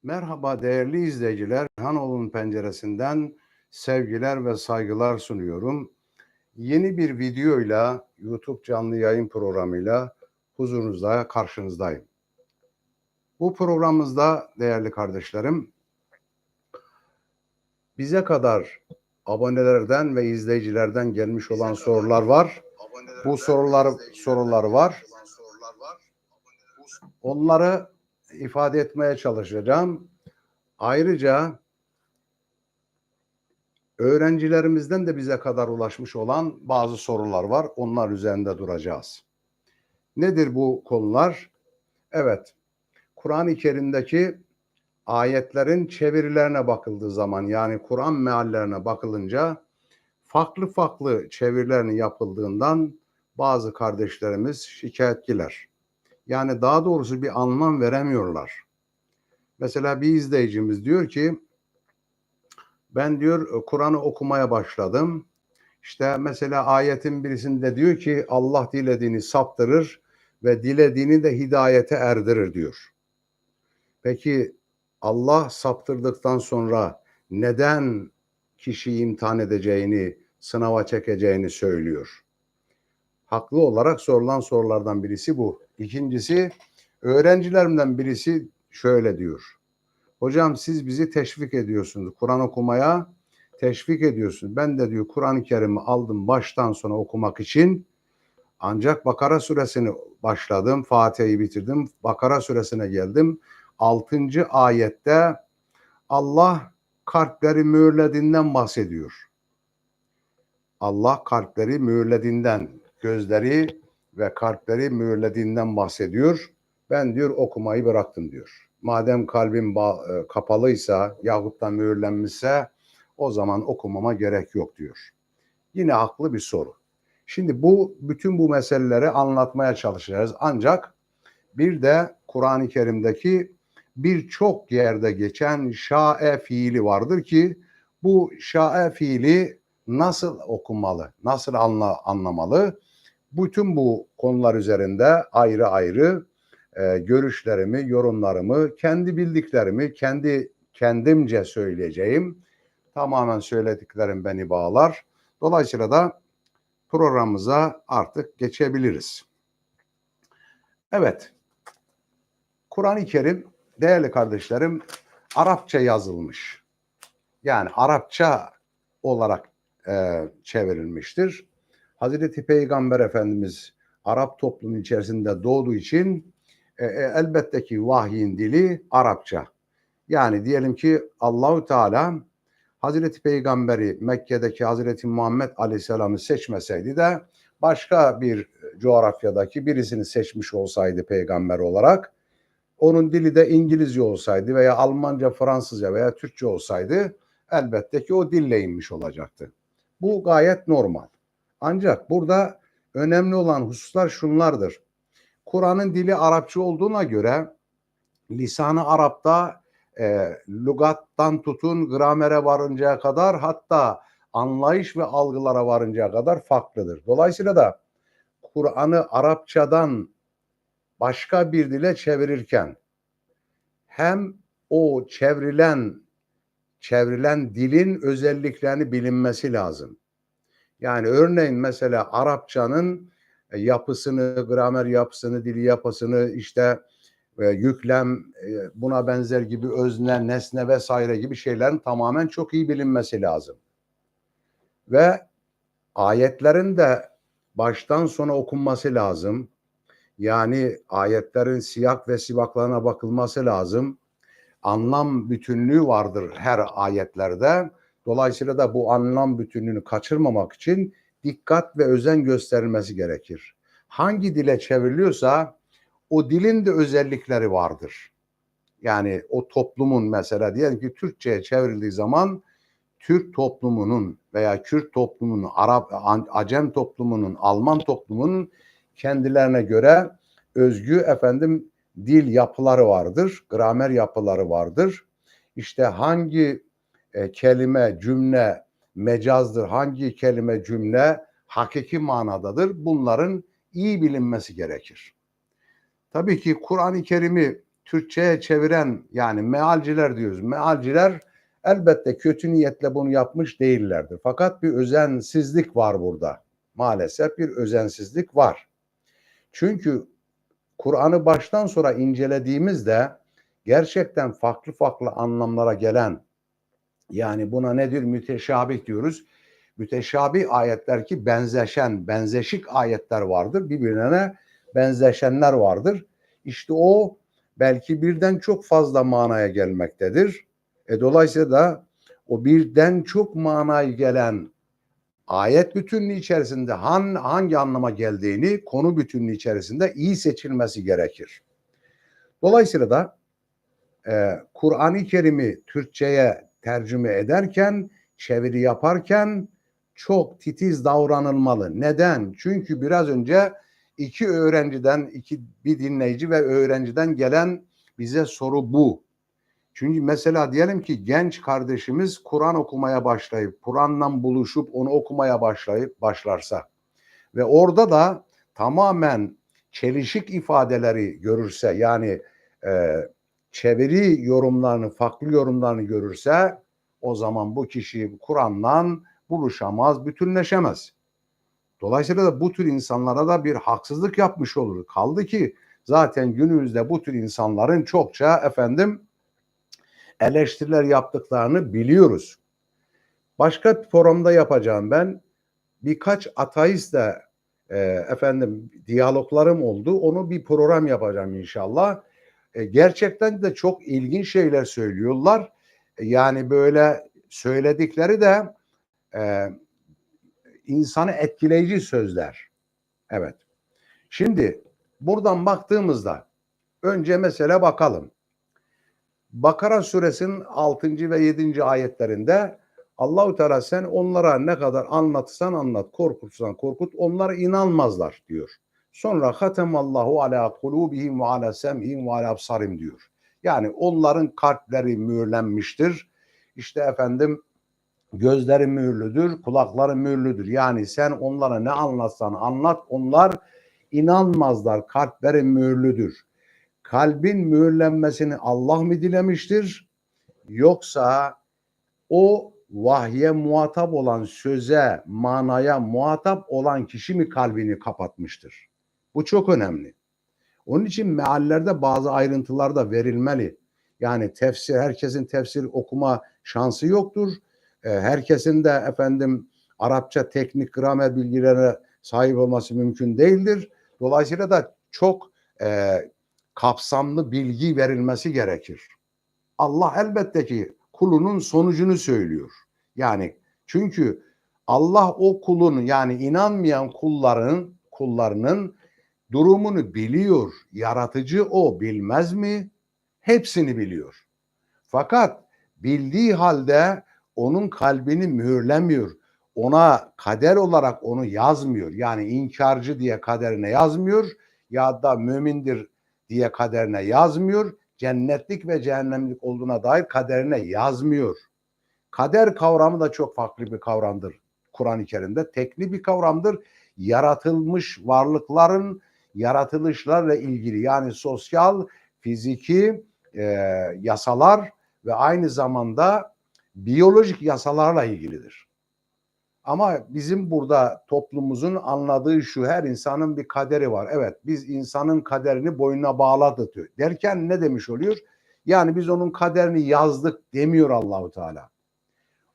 Merhaba değerli izleyiciler. Hanoğlu'nun penceresinden sevgiler ve saygılar sunuyorum. Yeni bir videoyla YouTube canlı yayın programıyla huzurunuzda, karşınızdayım. Bu programımızda değerli kardeşlerim, bize kadar abonelerden ve izleyicilerden gelmiş olan sorular var. Bu sorular var. Onları ifade etmeye çalışacağım. Ayrıca öğrencilerimizden de bize kadar ulaşmış olan bazı sorular var. Onlar üzerinde duracağız. Nedir bu konular? Evet, Kur'an-ı Kerim'deki ayetlerin çevirilerine bakıldığı zaman, yani Kur'an meallerine bakılınca farklı farklı çevirilerin yapıldığından bazı kardeşlerimiz şikayetçiler. Yani daha doğrusu bir anlam veremiyorlar. Mesela bir izleyicimiz diyor ki, ben diyor Kur'an'ı okumaya başladım. İşte mesela ayetin birisinde diyor ki Allah dilediğini saptırır ve dilediğini de hidayete erdirir diyor. Peki Allah saptırdıktan sonra neden kişiyi imtihan edeceğini, sınava çekeceğini söylüyor? Haklı olarak sorulan sorulardan birisi bu. İkincisi, öğrencilerimden birisi şöyle diyor. Hocam siz bizi teşvik ediyorsunuz. Kur'an okumaya teşvik ediyorsunuz. Ben de diyor Kur'an-ı Kerim'i aldım baştan sona okumak için. Ancak Bakara suresini başladım. Fatiha'yı bitirdim. Bakara suresine geldim. 6. ayette Allah kalpleri mühürlediğinden bahsediyor. Allah kalpleri mühürlediğinden, gözleri ve kalpleri mühürlediğinden bahsediyor. Ben diyor okumayı bıraktım diyor. Madem kalbim kapalıysa yahut da mühürlenmişse o zaman okumama gerek yok diyor. Yine haklı bir soru. Şimdi bütün bu meseleleri anlatmaya çalışacağız. Ancak bir de Kur'an-ı Kerim'deki birçok yerde geçen şa'e fiili vardır ki bu şa'e fiili nasıl okunmalı, nasıl anlamalı? Bütün bu konular üzerinde ayrı ayrı görüşlerimi, yorumlarımı, kendi bildiklerimi, kendimce söyleyeceğim. Tamamen söylediklerim beni bağlar. Dolayısıyla da programımıza artık geçebiliriz. Evet, Kur'an-ı Kerim değerli kardeşlerim Arapça yazılmış. Yani Arapça olarak çevrilmiştir. Hazreti Peygamber Efendimiz Arap toplumunun içerisinde doğduğu için elbette ki vahyin dili Arapça. Yani diyelim ki Allahu Teala Hazreti Peygamberi Mekke'deki Hazreti Muhammed Aleyhisselam'ı seçmeseydi de başka bir coğrafyadaki birisini seçmiş olsaydı peygamber olarak, onun dili de İngilizce olsaydı veya Almanca, Fransızca veya Türkçe olsaydı elbette ki o dille inmiş olacaktı. Bu gayet normal. Ancak burada önemli olan hususlar şunlardır. Kur'an'ın dili Arapça olduğuna göre lisan-ı Arap'ta lügattan tutun gramere varıncaya kadar, hatta anlayış ve algılara varıncaya kadar farklıdır. Dolayısıyla da Kur'an'ı Arapçadan başka bir dile çevirirken hem o çevrilen dilin özelliklerini bilinmesi lazım. Yani örneğin mesela Arapçanın yapısını, gramer yapısını, dili yapısını, işte yüklem, buna benzer gibi özne, nesne vesaire gibi şeylerin tamamen çok iyi bilinmesi lazım. Ve ayetlerin de baştan sona okunması lazım. Yani ayetlerin siyak ve sibaklarına bakılması lazım. Anlam bütünlüğü vardır her ayetlerde. Dolayısıyla da bu anlam bütünlüğünü kaçırmamak için dikkat ve özen gösterilmesi gerekir. Hangi dile çevriliyorsa o dilin de özellikleri vardır. Yani o toplumun, mesela diyelim ki Türkçe'ye çevrildiği zaman Türk toplumunun veya Kürt toplumunun, Acem toplumunun, Alman toplumunun kendilerine göre özgü dil yapıları vardır, gramer yapıları vardır. İşte hangi kelime, cümle mecazdır, hangi kelime, cümle hakiki manadadır, bunların iyi bilinmesi gerekir. Tabii ki Kur'an-ı Kerim'i Türkçe'ye çeviren yani mealciler diyoruz. Mealciler elbette kötü niyetle bunu yapmış değillerdir. Fakat bir özensizlik var burada. Maalesef bir özensizlik var. Çünkü Kur'an'ı baştan sona incelediğimizde gerçekten farklı farklı anlamlara gelen, yani buna nedir? Müteşabih diyoruz. Müteşabih ayetler ki benzeşen, benzeşik ayetler vardır. Birbirine benzeşenler vardır. İşte o belki birden çok fazla manaya gelmektedir. Dolayısıyla da o birden çok manaya gelen ayet bütünlüğü içerisinde hangi anlama geldiğini konu bütünlüğü içerisinde iyi seçilmesi gerekir. Dolayısıyla da Kur'an-ı Kerim'i Türkçe'ye tercüme ederken, çeviri yaparken çok titiz davranılmalı. Neden? Çünkü biraz önce bir dinleyici ve öğrenciden gelen bize soru bu. Çünkü mesela diyelim ki genç kardeşimiz Kur'an okumaya başlayıp, Kur'an'la buluşup onu okumaya başlarsa ve orada da tamamen çelişik ifadeleri görürse, yani çeviri yorumlarını, farklı yorumlarını görürse, o zaman bu kişi Kur'an'la buluşamaz, bütünleşemez. Dolayısıyla da bu tür insanlara da bir haksızlık yapmış olur. Kaldı ki zaten günümüzde bu tür insanların çokça eleştiriler yaptıklarını biliyoruz. Başka bir forumda yapacağım ben. Birkaç ateistle diyaloglarım oldu. Onu bir program yapacağım inşallah. Gerçekten de çok ilginç şeyler söylüyorlar. Yani böyle söyledikleri de insanı etkileyici sözler. Evet. Şimdi buradan baktığımızda önce mesela bakalım. Bakara suresinin 6. ve 7. ayetlerinde Allahu Teala sen onlara ne kadar anlatırsan anlat, korkutsan korkut, onlar inanmazlar diyor. Sonra hatemallahu ala kulubihim ve ala sem'ihim ve ala absarim diyor. Yani onların kalpleri mühürlenmiştir. İşte gözleri mühürlüdür, kulakları mühürlüdür. Yani sen onlara ne anlatsan anlat, onlar inanmazlar, kalpleri mühürlüdür. Kalbin mühürlenmesini Allah mı dilemiştir? Yoksa o vahye muhatap olan, söze, manaya muhatap olan kişi mi kalbini kapatmıştır? Bu çok önemli. Onun için meallerde bazı ayrıntılar da verilmeli. Yani herkesin tefsir okuma şansı yoktur. Herkesin de Arapça teknik gramer bilgilerine sahip olması mümkün değildir. Dolayısıyla da çok kapsamlı bilgi verilmesi gerekir. Allah elbette ki kulunun sonucunu söylüyor. Yani çünkü Allah o kulun, yani inanmayan kullarının durumunu biliyor. Yaratıcı o, bilmez mi? Hepsini biliyor. Fakat bildiği halde onun kalbini mühürlemiyor. Ona kader olarak onu yazmıyor. Yani inkarcı diye kaderine yazmıyor ya da mümindir diye kaderine yazmıyor. Cennetlik ve cehennemlik olduğuna dair kaderine yazmıyor. Kader kavramı da çok farklı bir kavramdır Kur'an-ı Kerim'de. Teknik bir kavramdır. Yaratılmış varlıkların yaratılışlarla ilgili, yani sosyal, fiziki yasalar ve aynı zamanda biyolojik yasalarla ilgilidir. Ama bizim burada toplumumuzun anladığı şu: her insanın bir kaderi var. Evet, biz insanın kaderini boynuna bağladık diyor. Derken ne demiş oluyor? Yani biz onun kaderini yazdık demiyor Allahu Teala.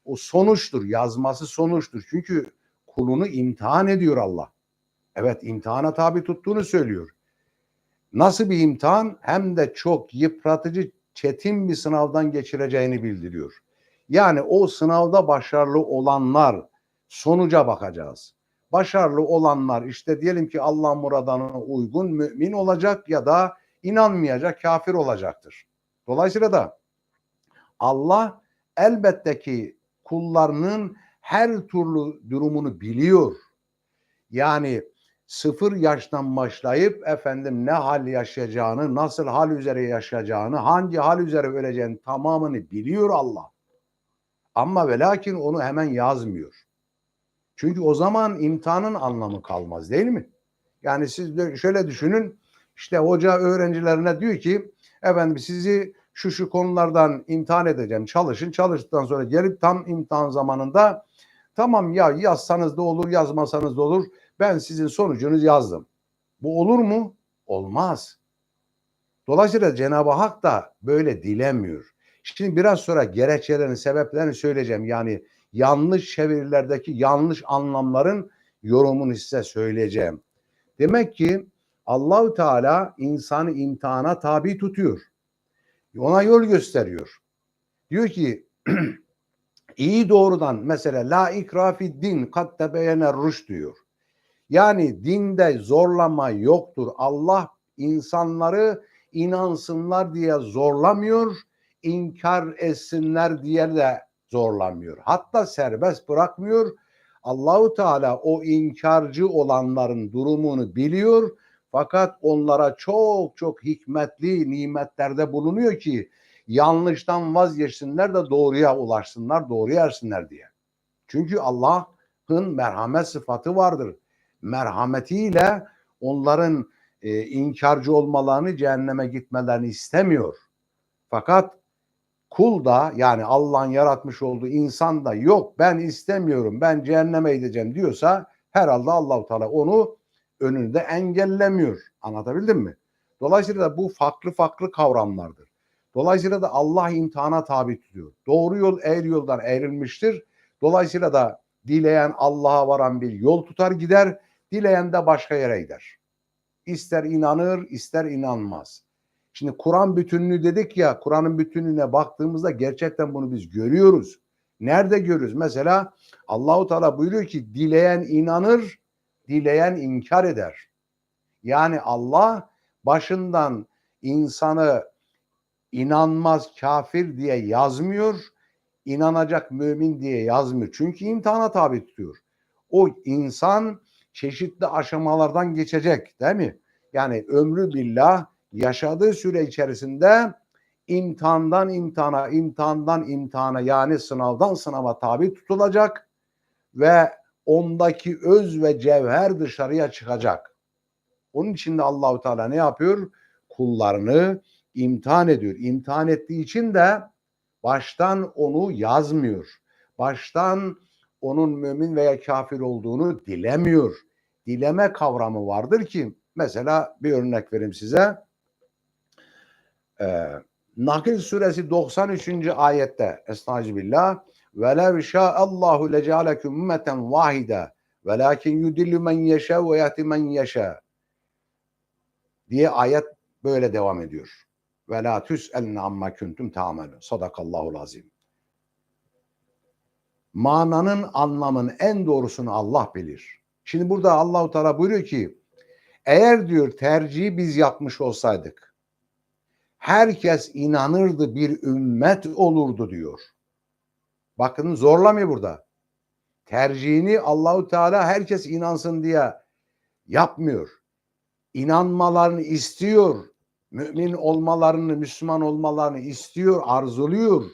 O sonuçtur, yazması sonuçtur. Çünkü kulunu imtihan ediyor Allah. Evet, imtihana tabi tuttuğunu söylüyor. Nasıl bir imtihan? Hem de çok yıpratıcı, çetin bir sınavdan geçireceğini bildiriyor. Yani o sınavda başarılı olanlar, sonuca bakacağız. Başarılı olanlar işte diyelim ki Allah muradına uygun mümin olacak ya da inanmayacak, kafir olacaktır. Dolayısıyla da Allah elbette ki kullarının her türlü durumunu biliyor. Yani 0 yaştan başlayıp ne hal yaşayacağını, nasıl hal üzere yaşayacağını, hangi hal üzere öleceğini tamamını biliyor Allah. Ama ve lakin onu hemen yazmıyor. Çünkü o zaman imtihanın anlamı kalmaz, değil mi? Yani siz de şöyle düşünün, işte hoca öğrencilerine diyor ki Efendim sizi şu konulardan imtihan edeceğim. Çalışın. Çalıştıktan sonra gelip tam imtihan zamanında tamam ya yazsanız da olur, yazmasanız da olur. Ben sizin sonucunuzu yazdım. Bu olur mu? Olmaz. Dolayısıyla Cenab-ı Hak da böyle dilemiyor. Şimdi biraz sonra gerekçelerini, sebeplerini söyleyeceğim. Yani yanlış çevirilerdeki yanlış anlamların yorumunu size söyleyeceğim. Demek ki Allahu Teala insanı imtihana tabi tutuyor. Ona yol gösteriyor. Diyor ki iyi doğrudan mesela la ikrafi din kat tebeyene ruş diyor. Yani dinde zorlama yoktur. Allah insanları inansınlar diye zorlamıyor, inkar etsinler diye de zorlamıyor. Hatta serbest bırakmıyor. Allahu Teala o inkarcı olanların durumunu biliyor. Fakat onlara çok çok hikmetli nimetlerde bulunuyor ki yanlıştan vazgeçsinler de doğruya ulaşsınlar, doğruya ersinler diye. Çünkü Allah'ın merhamet sıfatı vardır. Merhametiyle onların inkarcı olmalarını, cehenneme gitmelerini istemiyor. Fakat kul da yani Allah'ın yaratmış olduğu insan da yok ben istemiyorum, ben cehenneme gideceğim diyorsa herhalde Allah-u Teala onu önünde engellemiyor. Anlatabildim mi? Dolayısıyla da bu farklı farklı kavramlardır. Dolayısıyla da Allah imtihana tabi tutuyor. Doğru yol eğri yoldan eğrilmiştir. Dolayısıyla da dileyen Allah'a varan bir yol tutar gider, dileyen de başka yere gider. İster inanır, ister inanmaz. Şimdi Kur'an bütünlüğü dedik ya, Kur'an'ın bütünlüğüne baktığımızda gerçekten bunu biz görüyoruz. Nerede görüyoruz? Mesela Allahu Teala buyuruyor ki dileyen inanır, dileyen inkar eder. Yani Allah başından insanı inanmaz kafir diye yazmıyor, inanacak mümin diye yazmıyor. Çünkü imtihana tabi tutuyor. O insan çeşitli aşamalardan geçecek, değil mi? Yani ömrü billah yaşadığı süre içerisinde imtihandan imtihana, imtihandan imtihana yani sınavdan sınava tabi tutulacak ve ondaki öz ve cevher dışarıya çıkacak. Onun için de Allahu Teala ne yapıyor? Kullarını imtihan ediyor. İmtihan ettiği için de baştan onu yazmıyor. Baştan onun mümin veya kafir olduğunu dilemiyor. Dileme kavramı vardır ki mesela bir örnek vereyim size. Nahl suresi 93. ayette Estağfirullah ve lev şa'allahu leca'alekum ümmeten vahide velakin yudillu men yeşâ ve yahdi men yeşâ diye ayet böyle devam ediyor. Ve la tüs'elne amma kuntum ta'melun. Sadakallahul azim. Mananın anlamın en doğrusunu Allah bilir. Şimdi burada Allahu Teala buyuruyor ki eğer diyor tercihi biz yapmış olsaydık herkes inanırdı bir ümmet olurdu diyor. Bakın zorlamıyor burada. Tercihini Allahu Teala herkes inansın diye yapmıyor. İnanmalarını istiyor. Mümin olmalarını, Müslüman olmalarını istiyor, arzuluyor.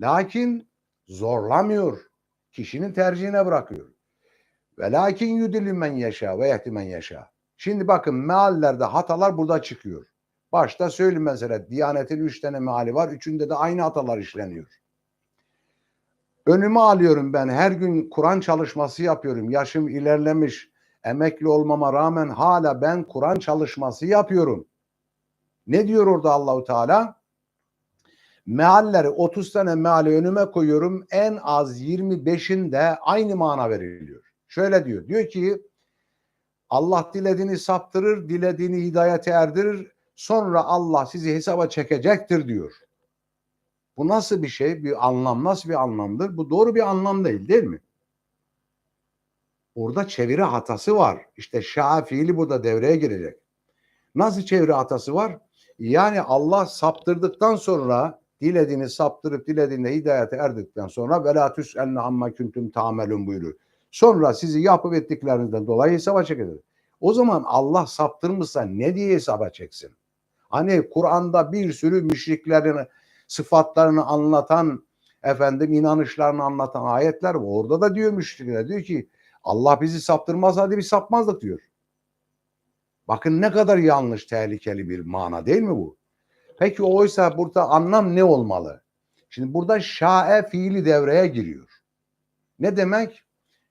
Lakin zorlamıyor. Kişinin tercihine bırakıyor. Ve lakin yudillu men yeşâ ve yehdi men yeşâ. Şimdi bakın meallerde hatalar burada çıkıyor. Başta söyleyeyim mesela Diyanet'in 3 tane meali var. Üçünde de aynı hatalar işleniyor. Önüme alıyorum ben her gün Kur'an çalışması yapıyorum. Yaşım ilerlemiş, emekli olmama rağmen hala ben Kur'an çalışması yapıyorum. Ne diyor orada Allahu Teala? Mealleri 30 tane meali önüme koyuyorum. En az 25'inde aynı mana veriliyor. Şöyle diyor. Diyor ki Allah dilediğini saptırır, dilediğini hidayete erdirir. Sonra Allah sizi hesaba çekecektir diyor. Bu nasıl bir şey? Bir anlam nasıl bir anlamdır? Bu doğru bir anlam değil mi? Orada çeviri hatası var. İşte şa fiili burada devreye girecek. Nasıl çeviri hatası var? Yani Allah saptırdıktan sonra dilediğini saptırıp dilediğini hidayete erdikten sonra ve la tüs'elne amma kuntum ta'melun buyuruyor. Sonra sizi yapıp ettiklerinizden dolayı hesaba çekilir. O zaman Allah saptırmışsa ne diye hesaba çeksin? Hani Kur'an'da bir sürü müşriklerin sıfatlarını anlatan, inanışlarını anlatan ayetler var. Orada da diyor müşrikler, diyor ki Allah bizi saptırmasaydı biz sapmazdık diyor. Bakın ne kadar yanlış, tehlikeli bir mana değil mi bu? Peki oysa burada anlam ne olmalı? Şimdi burada şa'e fiili devreye giriyor. Ne demek?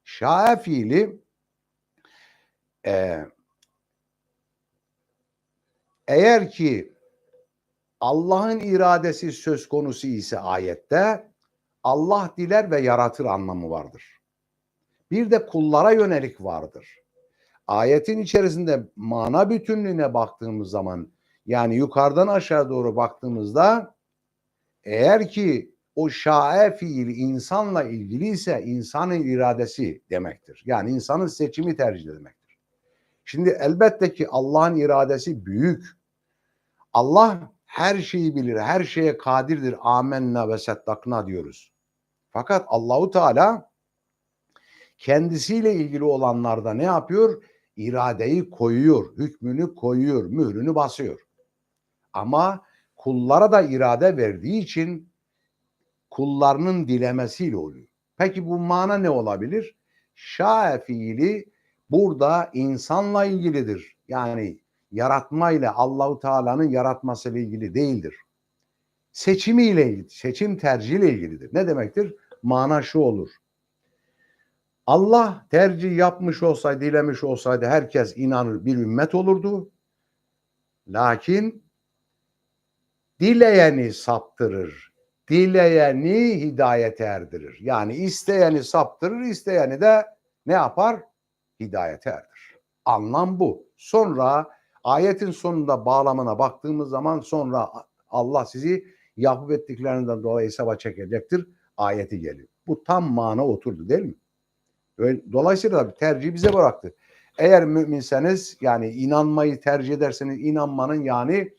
Şa'e fiili eğer ki Allah'ın iradesi söz konusu ise ayette Allah diler ve yaratır anlamı vardır. Bir de kullara yönelik vardır. Ayetin içerisinde mana bütünlüğüne baktığımız zaman yani yukarıdan aşağı doğru baktığımızda eğer ki o şa'e fiili insanla ilgili ise insanın iradesi demektir. Yani insanın seçimi tercih demektir. Şimdi elbette ki Allah'ın iradesi büyük. Allah her şeyi bilir, her şeye kadirdir. Amenna ve seddakna diyoruz. Fakat Allahu Teala kendisiyle ilgili olanlarda ne yapıyor? İradeyi koyuyor, hükmünü koyuyor, mührünü basıyor. Ama kullara da irade verdiği için kullarının dilemesiyle oluyor. Peki bu mana ne olabilir? Şa'e fiili burada insanla ilgilidir. Yani yaratmayla Allahu Teala'nın yaratmasıyla ilgili değildir. Seçimiyle ilgili, seçim tercihiyle ilgilidir. Ne demektir? Mana şu olur. Allah tercih yapmış olsaydı, dilemiş olsaydı herkes inanır bir ümmet olurdu. Lakin dileyeni saptırır, dileyeni hidayete erdirir. Yani isteyeni saptırır, isteyeni de ne yapar? Hidayete erdirir. Anlam bu. Sonra ayetin sonunda bağlamına baktığımız zaman sonra Allah sizi yapıp ettiklerinden dolayı hesaba çekecektir. Ayeti geliyor. Bu tam mana oturdu değil mi? Dolayısıyla da tercihi bize bıraktı. Eğer müminseniz yani inanmayı tercih ederseniz inanmanın yani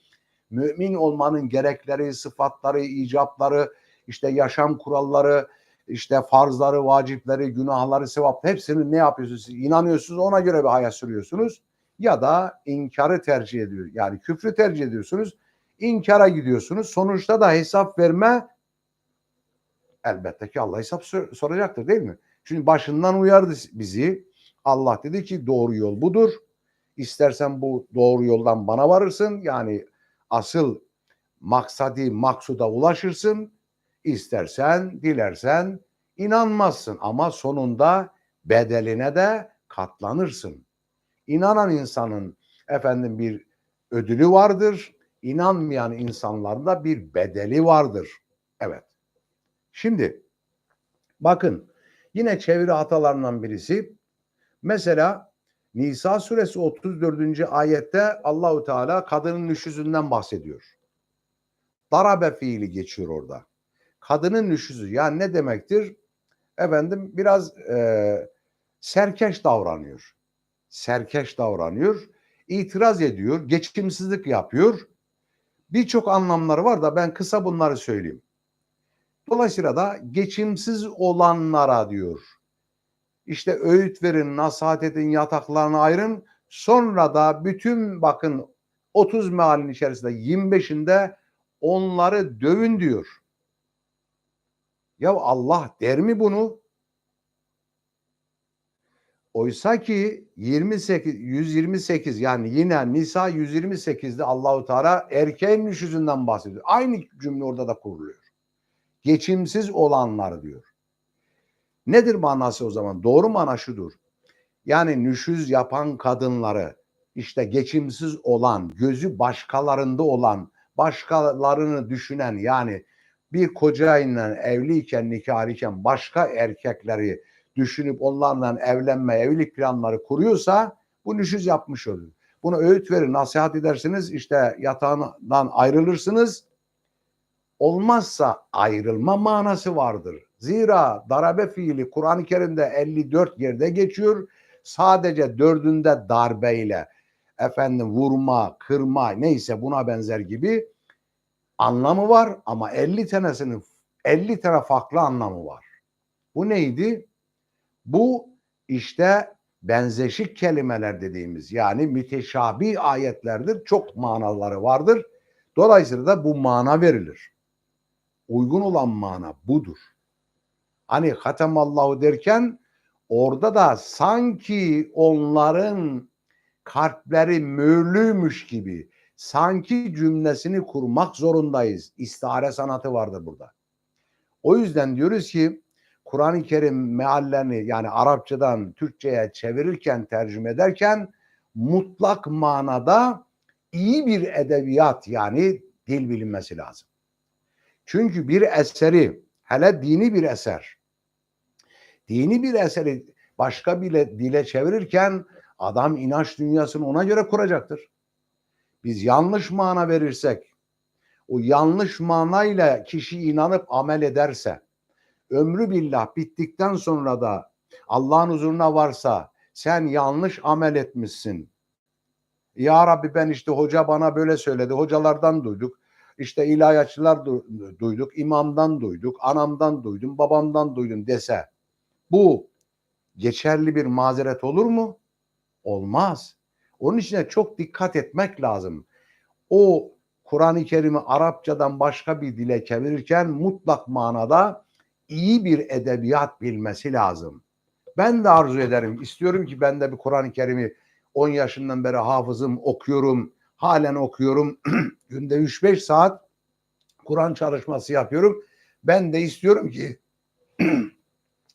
mümin olmanın gerekleri, sıfatları, icapları, işte yaşam kuralları, işte farzları, vacipleri, günahları, sevap hepsini ne yapıyorsunuz? Siz inanıyorsunuz, ona göre bir hayat sürüyorsunuz. Ya da inkarı tercih ediyor. Yani küfrü tercih ediyorsunuz. İnkara gidiyorsunuz. Sonuçta da hesap verme elbette ki Allah hesap soracaktır değil mi? Çünkü başından uyardı bizi. Allah dedi ki doğru yol budur. İstersen bu doğru yoldan bana varırsın. Yani asıl maksadi maksuda ulaşırsın. İstersen, dilersen inanmazsın ama sonunda bedeline de katlanırsın. İnanan insanın efendim bir ödülü vardır. İnanmayan insanların da bir bedeli vardır. Evet. Şimdi bakın yine çeviri hatalarından birisi mesela Nisa suresi 34. ayette Allahu Teala kadının nüşüzünden bahsediyor. Darabe fiili geçiyor orada. Kadının nüşüzü yani ne demektir? Efendim biraz serkeş davranıyor. Serkeş davranıyor. İtiraz ediyor. Geçimsizlik yapıyor. Birçok anlamları var da ben kısa bunları söyleyeyim. Dolayısıyla da geçimsiz olanlara diyor. İşte öğüt verin, nasihat edin, yataklarını ayırın. Sonra da bütün bakın 30 mealin içerisinde 25'inde onları dövün diyor. Ya Allah der mi bunu? Oysa ki 128 yani yine Nisa 128'de Allahu Teala erkeğin nüşüzünden bahsediyor. Aynı cümle orada da kuruluyor. Geçimsiz olanlar diyor. Nedir manası o zaman? Doğru mana şudur. Yani nüşüz yapan kadınları işte geçimsiz olan, gözü başkalarında olan, başkalarını düşünen yani bir kocayla evliyken, nikahıyken başka erkekleri düşünüp onlarla evlenme, evlilik planları kuruyorsa bu nüşüz yapmış olur. Bunu öğüt verir, nasihat edersiniz, işte yatağından ayrılırsınız. Olmazsa ayrılma manası vardır. Zira darabe fiili Kur'an-ı Kerim'de 54 yerde geçiyor. Sadece 4'ünde darbeyle efendim vurma, kırma neyse buna benzer gibi anlamı var ama 50 tanesinin 50 tane farklı anlamı var. Bu neydi? Bu işte benzeşik kelimeler dediğimiz yani müteşabih ayetlerdir. Çok manaları vardır. Dolayısıyla da bu mana verilir. Uygun olan mana budur. Hani hatemallahu derken orada da sanki onların kalpleri mühürlüymüş gibi, sanki cümlesini kurmak zorundayız. İstihare sanatı vardır burada. O yüzden diyoruz ki Kur'an-ı Kerim meallerini yani Arapçadan Türkçe'ye çevirirken, tercüme ederken mutlak manada iyi bir edebiyat yani dil bilinmesi lazım. Çünkü bir eseri, hele dini bir eseri başka bir dile çevirirken adam inanç dünyasını ona göre kuracaktır. Biz yanlış mana verirsek, o yanlış manayla kişi inanıp amel ederse, ömrü billah bittikten sonra da Allah'ın huzuruna varsa sen yanlış amel etmişsin. Ya Rabbi ben işte hoca bana böyle söyledi. Hocalardan duyduk. İşte ilahiyatçılar duyduk. İmamdan duyduk. Anamdan duydum. Babamdan duydum dese. Bu geçerli bir mazeret olur mu? Olmaz. Onun için çok dikkat etmek lazım. O Kur'an-ı Kerim'i Arapçadan başka bir dile çevirirken mutlak manada iyi bir edebiyat bilmesi lazım. Ben de arzu ederim. İstiyorum ki ben de bir Kur'an-ı Kerim'i 10 yaşından beri hafızım, okuyorum. Halen okuyorum. Günde 3-5 saat Kur'an çalışması yapıyorum. Ben de istiyorum ki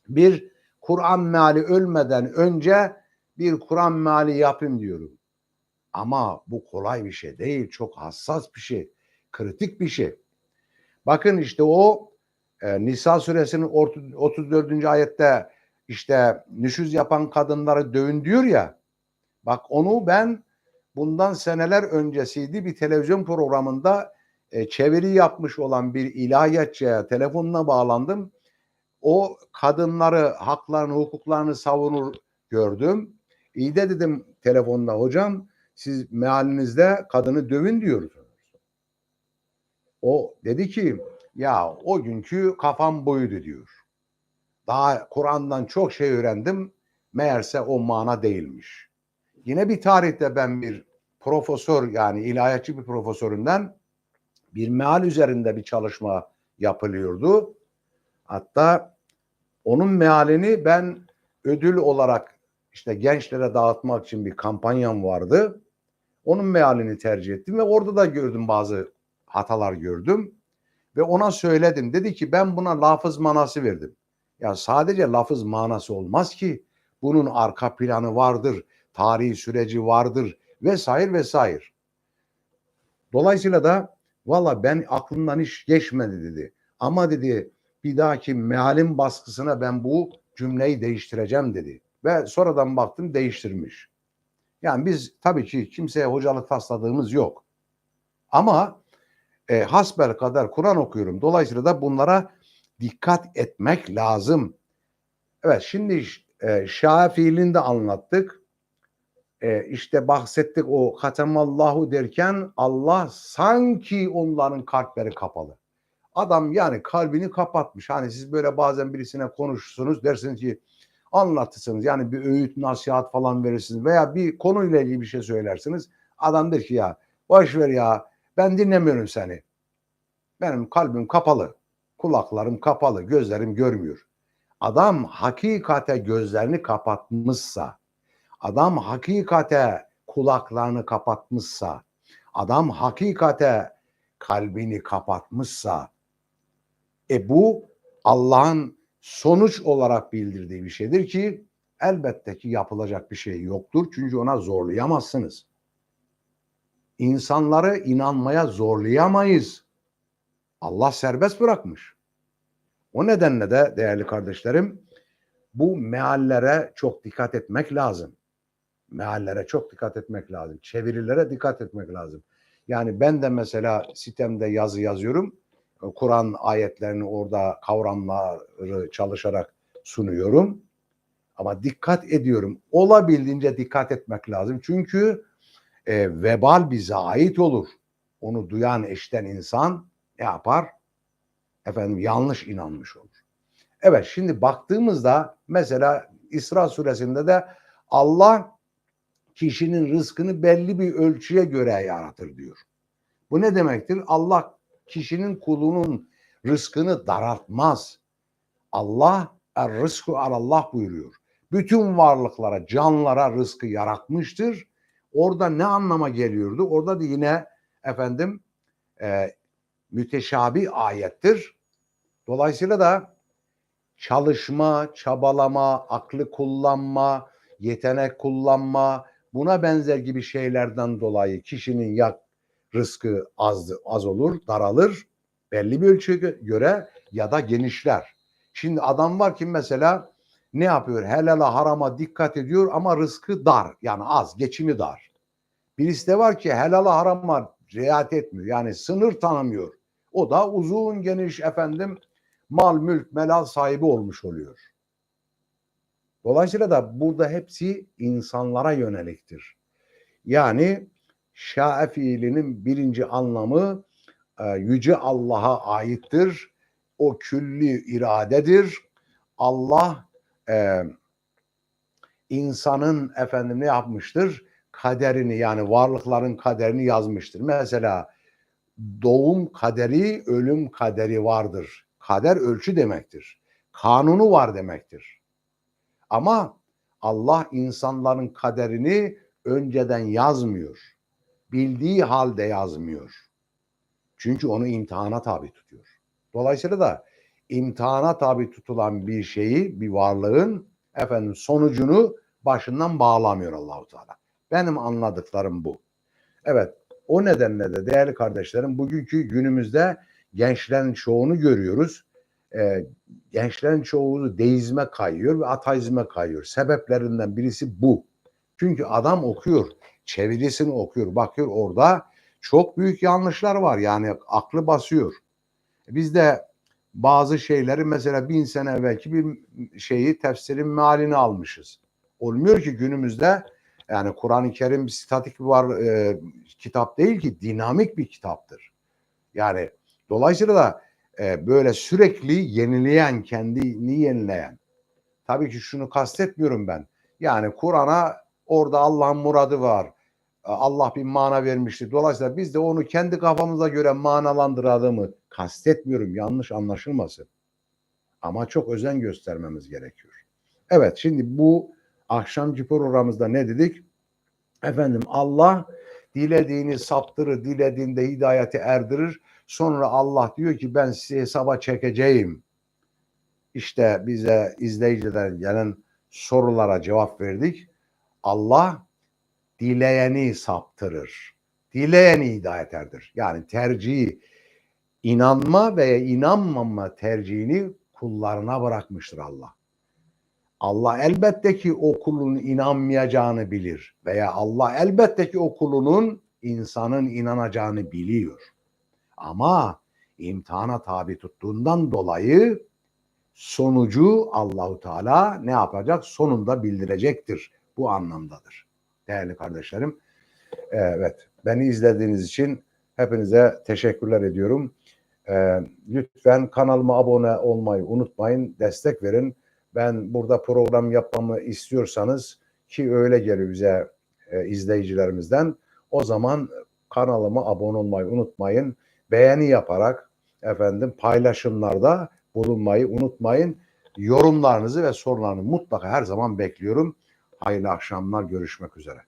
bir Kur'an meali ölmeden önce bir Kur'an meali yapayım diyorum. Ama bu kolay bir şey değil. Çok hassas bir şey. Kritik bir şey. Bakın işte o Nisa suresinin 34. ayette işte nüşüz yapan kadınları dövün diyor ya. Bak onu ben bundan seneler öncesiydi bir televizyon programında çeviri yapmış olan bir ilahiyatçıya telefonuna bağlandım. O kadınları, haklarını, hukuklarını savunur gördüm. İyi de dedim telefonda hocam siz mealinizde kadını dövün diyorsunuz. O dedi ki ya o günkü kafam buydu diyor. Daha Kur'an'dan çok şey öğrendim. Meğerse o mana değilmiş. Yine bir tarihte ben bir profesör yani ilahiyatçı bir profesöründen bir meal üzerinde bir çalışma yapılıyordu. Hatta onun mealini ben ödül olarak işte gençlere dağıtmak için bir kampanyam vardı. Onun mealini tercih ettim ve orada da gördüm bazı hatalar gördüm. Ve ona söyledim. Dedi ki ben buna lafız manası verdim. Ya sadece lafız manası olmaz ki. Bunun arka planı vardır. Tarihi süreci vardır. Vesaire vesaire. Dolayısıyla da valla ben aklımdan hiç geçmedi dedi. Ama dedi bir dahaki mealin baskısına ben bu cümleyi değiştireceğim dedi. Ve sonradan baktım değiştirmiş. Yani biz tabii ki kimseye hocalık tasladığımız yok. Ama hasbelkader Kur'an okuyorum. Dolayısıyla da bunlara dikkat etmek lazım. Evet şimdi Şafii'nin de anlattık. İşte bahsettik o katemallahu derken Allah sanki onların kalpleri kapalı. Adam yani kalbini kapatmış. Hani siz böyle bazen birisine konuşursunuz dersiniz ki anlatırsınız. Yani bir öğüt nasihat falan verirsiniz veya bir konuyla ilgili bir şey söylersiniz. Adam der ki ya boş ver ya ben dinlemiyorum seni. Benim kalbim kapalı, kulaklarım kapalı, gözlerim görmüyor. Adam hakikate gözlerini kapatmışsa, adam hakikate kulaklarını kapatmışsa, adam hakikate kalbini kapatmışsa, bu Allah'ın sonuç olarak bildirdiği bir şeydir ki elbette ki yapılacak bir şey yoktur. Çünkü ona zorlayamazsınız. İnsanları inanmaya zorlayamayız. Allah serbest bırakmış. O nedenle de değerli kardeşlerim bu meallere çok dikkat etmek lazım. Meallere çok dikkat etmek lazım. Çevirilere dikkat etmek lazım. Yani ben de mesela sitemde yazı yazıyorum. Kur'an ayetlerini orada kavramları çalışarak sunuyorum. Ama dikkat ediyorum. Olabildiğince dikkat etmek lazım. Çünkü vebal bize ait olur. Onu duyan eşten insan ne yapar? Efendim yanlış inanmış olur. Evet şimdi baktığımızda mesela İsra suresinde de Allah kişinin rızkını belli bir ölçüye göre yaratır diyor. Bu ne demektir? Allah kişinin kulunun rızkını daraltmaz. Allah er-rızku alallah buyuruyor. Bütün varlıklara, canlara rızkı yaratmıştır. Orada ne anlama geliyordu? Orada da yine efendim müteşabih ayettir. Dolayısıyla da çalışma, çabalama, aklı kullanma, yetenek kullanma, buna benzer gibi şeylerden dolayı kişinin ya rızkı az olur, daralır, belli bir ölçüye göre ya da genişler. Şimdi adam var ki mesela ne yapıyor? Helala harama dikkat ediyor ama rızkı dar, yani az, geçimi dar. Birisi de var ki helala harama riayet etmiyor, yani sınır tanımıyor. O da uzun geniş mal, mülk, melal sahibi olmuş oluyor. Dolayısıyla da burada hepsi insanlara yöneliktir. Yani şa'e fiilinin birinci anlamı yüce Allah'a aittir. O külli iradedir. Allah insanın ne yapmıştır? Kaderini, yani varlıkların kaderini yazmıştır. Mesela doğum kaderi, ölüm kaderi vardır. Kader ölçü demektir. Kanunu var demektir. Ama Allah insanların kaderini önceden yazmıyor. Bildiği halde yazmıyor. Çünkü onu imtihana tabi tutuyor. Dolayısıyla da imtihana tabi tutulan bir şeyi, bir varlığın sonucunu başından bağlamıyor Allahu Teala. Benim anladıklarım bu. Evet, o nedenle de değerli kardeşlerim, bugünkü günümüzde gençlerin çoğunu görüyoruz. Gençlerin çoğu deizme kayıyor ve ateizme kayıyor. Sebeplerinden birisi bu. Çünkü adam okuyor, çevirisini okuyor, bakıyor orada çok büyük yanlışlar var. Yani aklı basıyor. Biz de bazı şeyleri mesela 1000 sene evvelki bir şeyi tefsirin mealini almışız. Olmuyor ki günümüzde, yani Kur'an-ı Kerim statik kitap değil ki, dinamik bir kitaptır. Yani dolayısıyla da böyle sürekli yenileyen, kendini yenileyen. Tabii ki şunu kastetmiyorum ben. Yani Kur'an'a orada Allah'ın muradı var. Allah bir mana vermiştir. Dolayısıyla biz de onu kendi kafamıza göre manalandıralımı kastetmiyorum. Yanlış anlaşılmasın. Ama çok özen göstermemiz gerekiyor. Evet, şimdi bu akşamki programımızda ne dedik? Allah dilediğini saptırır, dilediğinde hidayeti erdirir. Sonra Allah diyor ki ben sizi hesaba çekeceğim. İşte bize izleyicilerden gelen sorulara cevap verdik. Allah dileyeni saptırır. Dileyeni hidayet erdirir. Yani tercihi, inanma veya inanmama tercihini kullarına bırakmıştır Allah. Allah elbette ki o kulun inanmayacağını bilir veya Allah elbette ki o kulunun, insanın inanacağını biliyor. Ama imtihana tabi tuttuğundan dolayı sonucu Allahu Teala ne yapacak? Sonunda bildirecektir. Bu anlamdadır. Değerli kardeşlerim, evet, beni izlediğiniz için hepinize teşekkürler ediyorum. Lütfen kanalıma abone olmayı unutmayın, destek verin. Ben burada program yapmamı istiyorsanız, ki öyle geliyor bize izleyicilerimizden, o zaman kanalıma abone olmayı unutmayın. Beğeni yaparak paylaşımlarda bulunmayı unutmayın. Yorumlarınızı ve sorularını mutlaka her zaman bekliyorum. Hayırlı akşamlar, görüşmek üzere.